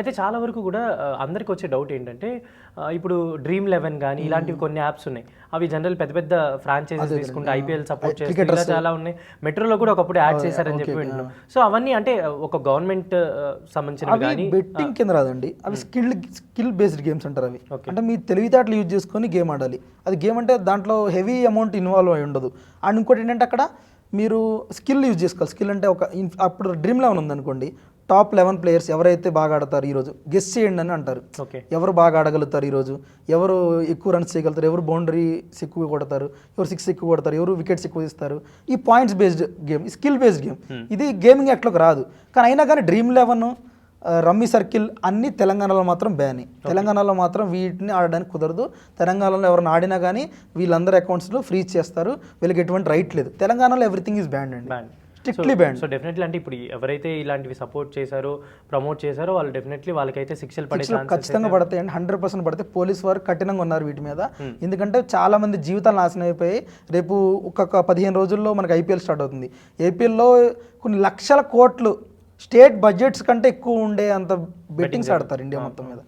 అయితే చాలా వరకు కూడా అందరికి వచ్చే డౌట్ ఏంటంటే ఇప్పుడు డ్రీమ్11 కానీ ఇలాంటివి కొన్ని యాప్స్ ఉన్నాయి. అవి జనరల్ పెద్ద పెద్ద ఫ్రాంచైజీస్ తీసుకుంటే ఐపీఎల్ సపోర్ట్ చేస్తే ఇలా చాలా ఉన్నాయి. మెట్రోలో కూడా ఒకప్పుడు యాడ్ చేశారని చెప్పి వింటున్నాం. సో అవన్నీ అంటే ఒక గవర్నమెంట్ సంబంధించినవి కానీ బెట్టింగ్ కింద రాదండి, అవి స్కిల్ బేస్డ్ గేమ్స్ అంటారు. అవి అంటే మీ తెలివితేటలు యూజ్ చేసుకొని గేమ్ ఆడాలి. అది గేమ్ అంటే దాంట్లో హెవీ అమౌంట్ ఇన్వాల్వ్ అయి ఉండదు. అండ్ ఇంకోటి ఏంటంటే అక్కడ మీరు స్కిల్ యూజ్ చేసుకోవాలి. స్కిల్ అంటే అప్పుడు డ్రీమ్11 ఉందనుకోండి, టాప్ 11 ప్లేయర్స్ ఎవరైతే బాగా ఆడతారు ఈరోజు గెస్ చేయండి అని అంటారు. ఎవరు బాగా ఆడగలుగుతారు ఈరోజు, ఎవరు ఎక్కువ రన్స్ చేయగలుగుతారు, ఎవరు బౌండరీస్ ఎక్కువ కొడతారు, ఎవరు 6 ఎక్కువ కొడతారు, ఎవరు వికెట్స్ ఎక్కువ తీస్తారు. ఈ points based game, skill based game. ఇది గేమింగ్ యాక్ట్లోకి రాదు. కానీ అయినా కానీ డ్రీమ్11, రమ్మీ సర్కిల్ అన్నీ తెలంగాణలో మాత్రం బ్యాన్. తెలంగాణలో మాత్రం వీటిని ఆడడానికి కుదరదు. తెలంగాణలో ఎవరైనా ఆడినా కానీ వీళ్ళందరి అకౌంట్స్లో ఫ్రీజ్ చేస్తారు. వీళ్ళకి ఎటువంటి రైట్ లేదు. తెలంగాణలో ఎవ్రీథింగ్ ఈజ్ బ్యాన్ అండి, స్ట్రిక్ట్లీ బ్యాన్. సో డెఫినెట్లీ అంటే ఇప్పుడు ఎవరైతే ఇలాంటివి సపోర్ట్ చేశారో, ప్రమోట్ చేశారో వాళ్ళు డెఫినెట్లీ వాళ్ళకైతే శిక్షలు పడే ఖచ్చితంగా పడతాయండి. 100% పడతాయి. పోలీస్ వారు కఠినంగా ఉన్నారు వీటి మీద. ఎందుకంటే చాలా మంది జీవితాలు నాశనం అయిపోయి, రేపు ఒక్కొక్క 15 రోజుల్లో మనకి ఐపీఎల్ స్టార్ట్ అవుతుంది. ఐపీఎల్లో కొన్ని లక్షల కోట్లు స్టేట్ బడ్జెట్స్ కంటే ఎక్కువ ఉండే అంత బెట్టింగ్స్ ఆడతారు ఇండియా మొత్తం మీద.